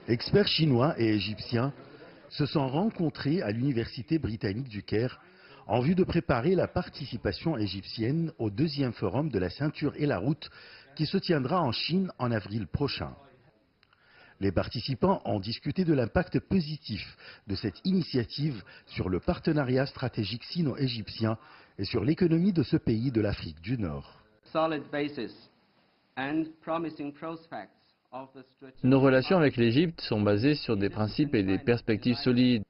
Experts chinois et égyptiens se sont rencontrés à l'université britannique du Caire en vue de préparer la participation égyptienne au deuxième forum de la ceinture et la route qui se tiendra en Chine en avril prochain. Les participants ont discuté de l'impact positif de cette initiative sur le partenariat stratégique sino-égyptien et sur l'économie de ce pays de l'Afrique du Nord. Nos relations avec l'Égypte sont basées sur des principes et des perspectives solides.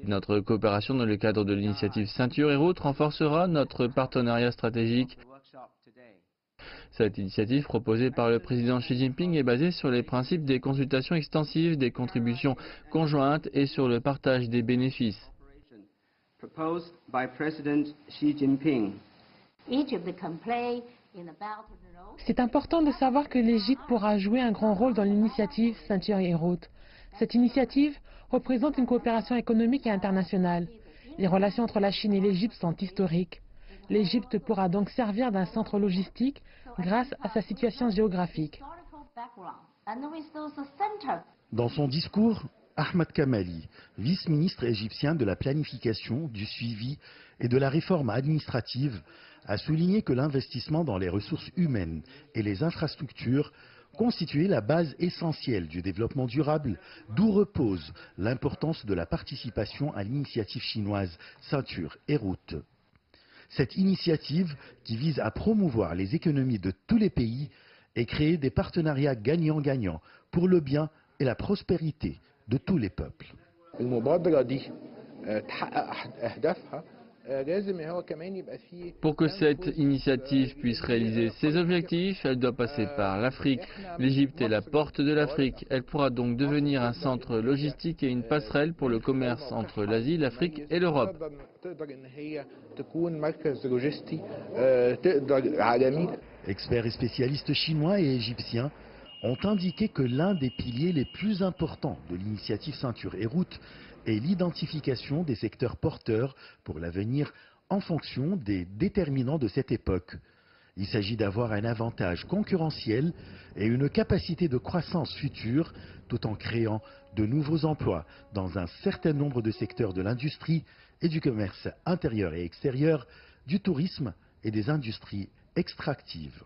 Notre coopération dans le cadre de l'initiative Ceinture et Route renforcera notre partenariat stratégique. Cette initiative proposée par le président Xi Jinping est basée sur les principes des consultations extensives, des contributions conjointes et sur le partage des bénéfices. C'est important de savoir que l'Égypte pourra jouer un grand rôle dans l'initiative Ceinture et Route. Cette initiative représente une coopération économique et internationale. Les relations entre la Chine et l'Égypte sont historiques. L'Égypte pourra donc servir d'un centre logistique grâce à sa situation géographique. Dans son discours, Ahmad Kamali, vice-ministre égyptien de la planification, du suivi et de la réforme administrative, a souligné que l'investissement dans les ressources humaines et les infrastructures constituait la base essentielle du développement durable, d'où repose l'importance de la participation à l'initiative chinoise Ceinture et Route. Cette initiative, qui vise à promouvoir les économies de tous les pays et créer des partenariats gagnant-gagnant pour le bien et la prospérité de tous les peuples. Pour que cette initiative puisse réaliser ses objectifs, elle doit passer par l'Afrique. L'Égypte est la porte de l'Afrique. Elle pourra donc devenir un centre logistique et une passerelle pour le commerce entre l'Asie, l'Afrique et l'Europe. Experts et spécialistes chinois et égyptiens ont indiqué que l'un des piliers les plus importants de l'initiative Ceinture et Route est l'identification des secteurs porteurs pour l'avenir en fonction des déterminants de cette époque. Il s'agit d'avoir un avantage concurrentiel et une capacité de croissance future tout en créant de nouveaux emplois dans un certain nombre de secteurs de l'industrie et du commerce intérieur et extérieur, du tourisme et des industries extractives.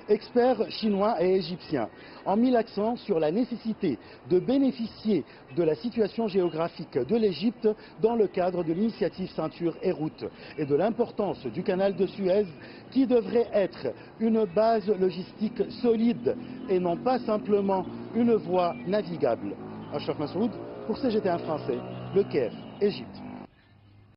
Experts chinois et égyptiens ont mis l'accent sur la nécessité de bénéficier de la situation géographique de l'Égypte dans le cadre de l'initiative Ceinture et Route et de l'importance du canal de Suez qui devrait être une base logistique solide et non pas simplement une voie navigable. Achraf Massoud pour CGT1 français, Le Caire, Égypte.